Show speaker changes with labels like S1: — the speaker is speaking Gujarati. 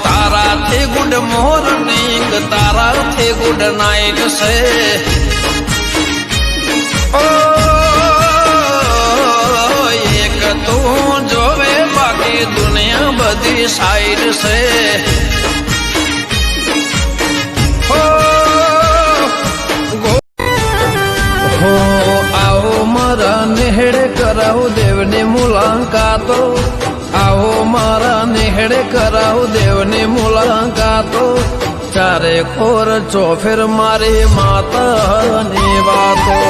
S1: તારાથી ગુડ મોર્નિંગ, તારાથી ગુડ નાઇટ છે. એક તું જોવે બાકી દુનિયા બધી સાઈડ છે. આવો મારા નેહડે કરાવું દેવની મુલાકાતો, આવો મારા નેહડે કરાવું દેવની મુલાકાતો. ચારે ખોર ચોફેર મારી માતાની વાતો.